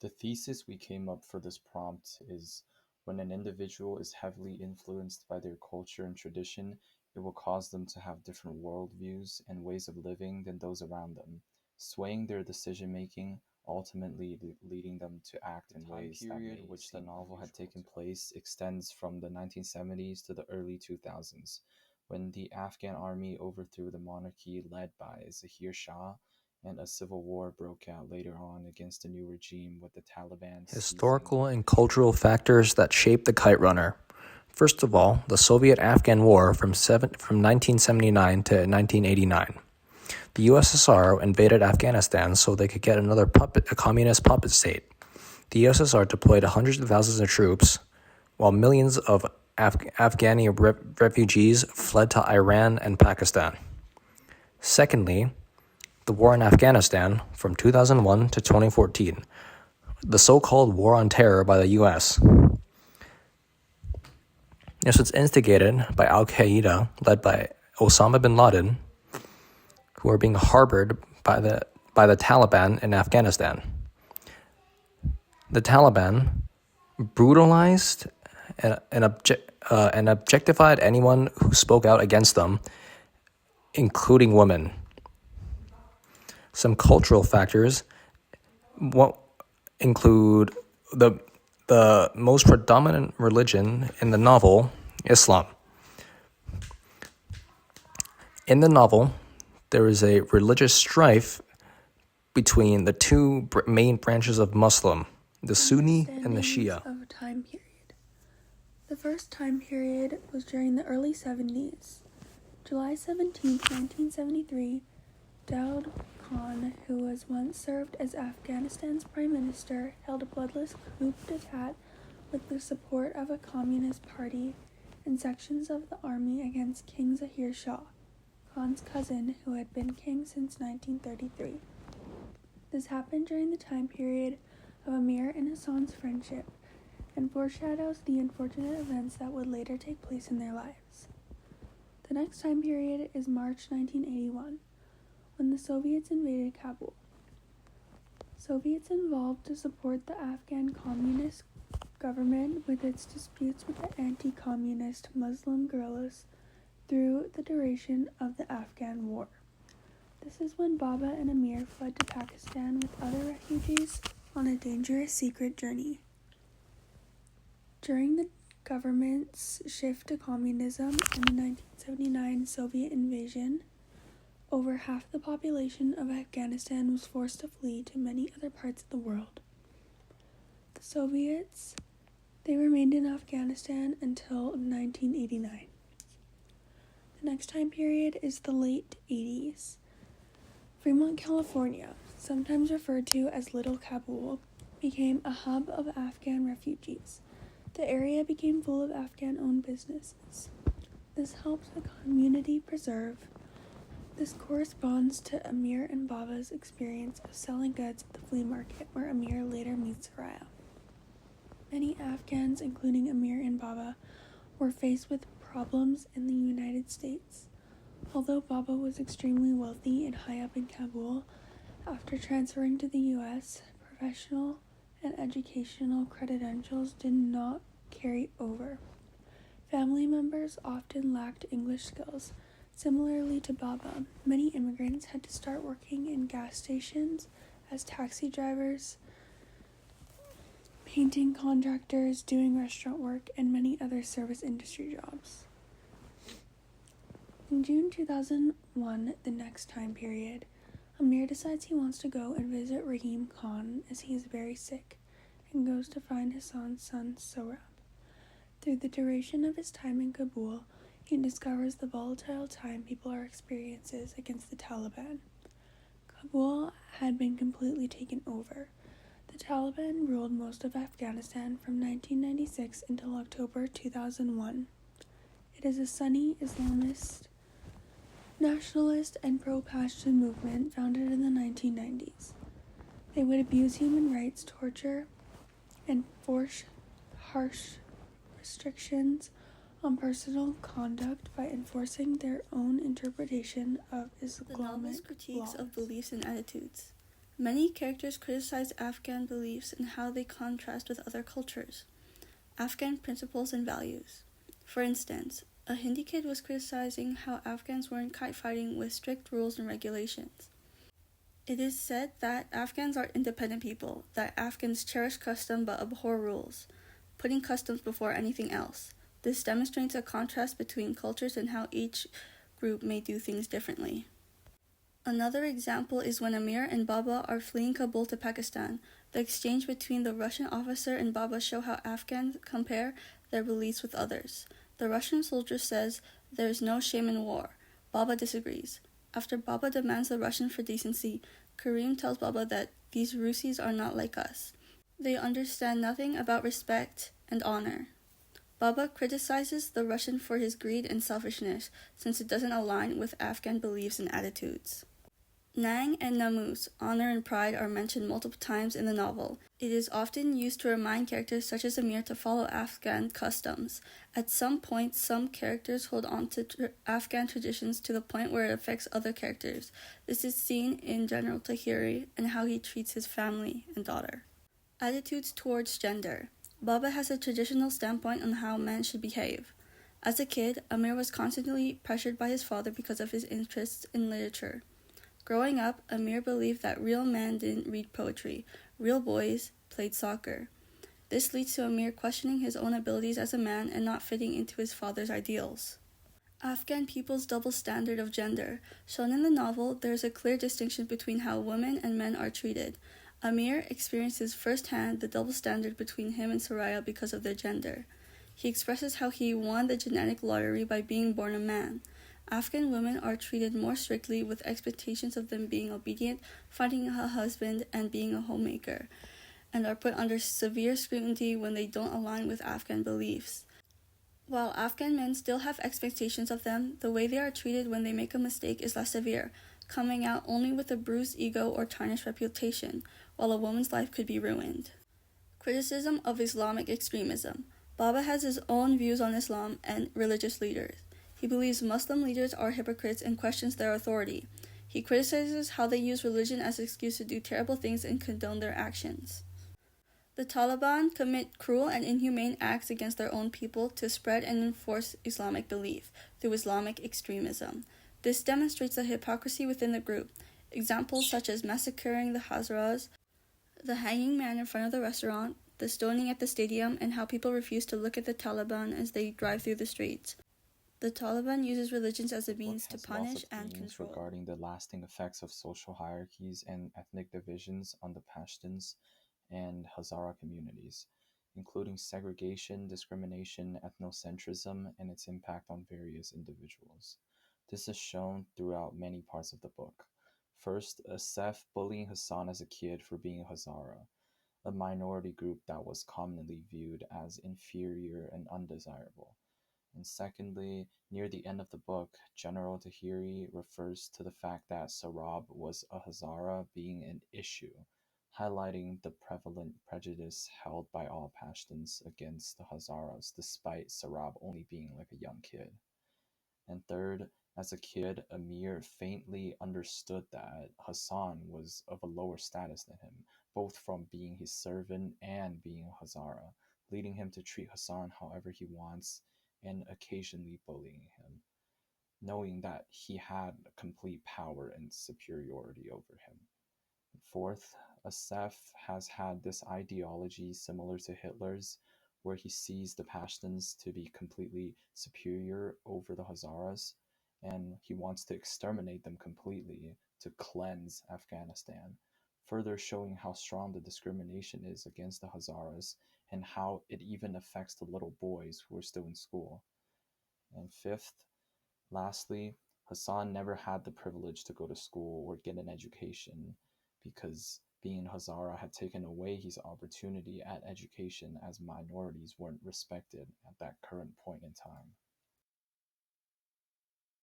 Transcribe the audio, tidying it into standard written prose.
The thesis we came up for this prompt is when an individual is heavily influenced by their culture and tradition, it will cause them to have different worldviews and ways of living than those around them, swaying their decision making, ultimately leading them to act in ways that period in which the novel had taken place extends from the 1970s to the early 2000s, when the Afghan army overthrew the monarchy led by Zahir Shah and a civil war broke out later on against a new regime with the Taliban Historical and cultural factors that shaped the Kite Runner. First of all, the Soviet-Afghan War from 1979 to 1989. The USSR invaded Afghanistan so they could get a communist puppet state. The USSR deployed hundreds of thousands of troops, while millions of Afghani refugees fled to Iran and Pakistan. Secondly, the war in Afghanistan from 2001 to 2014, the so-called War on Terror by the U.S. This was instigated by Al-Qaeda, led by Osama bin Laden, who are being harbored by the Taliban in Afghanistan. The Taliban brutalized and objectified anyone who spoke out against them, including women. Some cultural factors include the most predominant religion in the novel, Islam. In the novel, there is a religious strife between the two main branches of Muslim, the Sunni and the Shia. Of a time period. The first time period was during the early 70s. July 17, 1973, Daud Khan, who was once served as Afghanistan's prime minister, held a bloodless coup d'etat with the support of a communist party and sections of the army against King Zahir Shah, Khan's cousin, who had been king since 1933. This happened during the time period of Amir and Hassan's friendship and foreshadows the unfortunate events that would later take place in their lives. The next time period is March 1981, when the Soviets invaded Kabul. Soviets involved to support the Afghan communist government with its disputes with the anti-communist Muslim guerrillas through the duration of the Afghan war. This is when Baba and Amir fled to Pakistan with other refugees on a dangerous secret journey. During the government's shift to communism and the 1979 Soviet invasion, over half the population of Afghanistan was forced to flee to many other parts of the world. The Soviets, they remained in Afghanistan until 1989. The next time period is the late 80s. Fremont, California, sometimes referred to as Little Kabul, became a hub of Afghan refugees. The area became full of Afghan-owned businesses. This helps the community preserve. This corresponds to Amir and Baba's experience of selling goods at the flea market, where Amir later meets Raya. Many Afghans, including Amir and Baba, were faced with problems in the United States. Although Baba was extremely wealthy and high up in Kabul, after transferring to the U.S., professional and educational credentials did not carry over. Family members often lacked English skills. Similarly to Baba, many immigrants had to start working in gas stations as taxi drivers, painting contractors, doing restaurant work, and many other service industry jobs. In June 2001, the next time period, Amir decides he wants to go and visit Rahim Khan as he is very sick and goes to find Hassan's son Sohrab. Through the duration of his time in Kabul, he discovers the volatile time people are experiencing against the Taliban. Kabul had been completely taken over. The Taliban ruled most of Afghanistan from 1996 until October 2001. It is a Sunni Islamist, nationalist, and pro-Pashtun movement founded in the 1990s. They would abuse human rights, torture, and force harsh restrictions on personal conduct by enforcing their own interpretation of Islamic The novel's critiques laws. of beliefs and attitudes. Many characters criticize Afghan beliefs and how they contrast with other cultures. Afghan principles and values. For instance, a Hindi kid was criticizing how Afghans weren't kite fighting with strict rules and regulations. It is said that Afghans are independent people, that Afghans cherish custom but abhor rules, putting customs before anything else. This demonstrates a contrast between cultures and how each group may do things differently. Another example is when Amir and Baba are fleeing Kabul to Pakistan. The exchange between the Russian officer and Baba show how Afghans compare their beliefs with others. The Russian soldier says there is no shame in war. Baba disagrees. After Baba demands the Russian for decency, Karim tells Baba that these Rusis are not like us. They understand nothing about respect and honor. Baba criticizes the Russian for his greed and selfishness, since it doesn't align with Afghan beliefs and attitudes. Nang and Namus, honor and pride, are mentioned multiple times in the novel. It is often used to remind characters such as Amir to follow Afghan customs. At some point, some characters hold on to Afghan traditions to the point where it affects other characters. This is seen in General Tahiri and how he treats his family and daughter. Attitudes towards gender. Baba has a traditional standpoint on how men should behave. As a kid, Amir was constantly pressured by his father because of his interests in literature. Growing up, Amir believed that real men didn't read poetry, real boys played soccer. This leads to Amir questioning his own abilities as a man and not fitting into his father's ideals. Afghan people's double standard of gender. Shown in the novel, there is a clear distinction between how women and men are treated. Amir experiences firsthand the double standard between him and Soraya because of their gender. He expresses how he won the genetic lottery by being born a man. Afghan women are treated more strictly, with expectations of them being obedient, finding a husband, and being a homemaker, and are put under severe scrutiny when they don't align with Afghan beliefs. While Afghan men still have expectations of them, the way they are treated when they make a mistake is less severe, coming out only with a bruised ego or tarnished reputation, while a woman's life could be ruined. Criticism of Islamic extremism. Baba has his own views on Islam and religious leaders. He believes Muslim leaders are hypocrites and questions their authority. He criticizes how they use religion as an excuse to do terrible things and condone their actions. The Taliban commit cruel and inhumane acts against their own people to spread and enforce Islamic belief through Islamic extremism. This demonstrates the hypocrisy within the group. Examples such as massacring the Hazaras, the hanging man in front of the restaurant, the stoning at the stadium, and how people refuse to look at the Taliban as they drive through the streets. The Taliban uses religions as a The book means to has lots punish of and themes control. regarding the lasting effects of social hierarchies and ethnic divisions on the Pashtuns and Hazara communities, including segregation, discrimination, ethnocentrism, and its impact on various individuals. This is shown throughout many parts of the book. First, Asef bullying Hassan as a kid for being a Hazara, a minority group that was commonly viewed as inferior and undesirable. And secondly, near the end of the book, General Tahiri refers to the fact that Sarab was a Hazara being an issue, highlighting the prevalent prejudice held by all Pashtuns against the Hazaras, despite Sarab only being like a young kid. And third, as a kid, Amir faintly understood that Hassan was of a lower status than him, both from being his servant and being a Hazara, leading him to treat Hassan however he wants and occasionally bullying him, knowing that he had complete power and superiority over him. Fourth, Asef has had this ideology similar to Hitler's, where he sees the Pashtuns to be completely superior over the Hazaras, and he wants to exterminate them completely to cleanse Afghanistan, further showing how strong the discrimination is against the Hazaras and how it even affects the little boys who are still in school. And fifth, lastly, Hassan never had the privilege to go to school or get an education because being Hazara had taken away his opportunity at education as minorities weren't respected at that current point in time.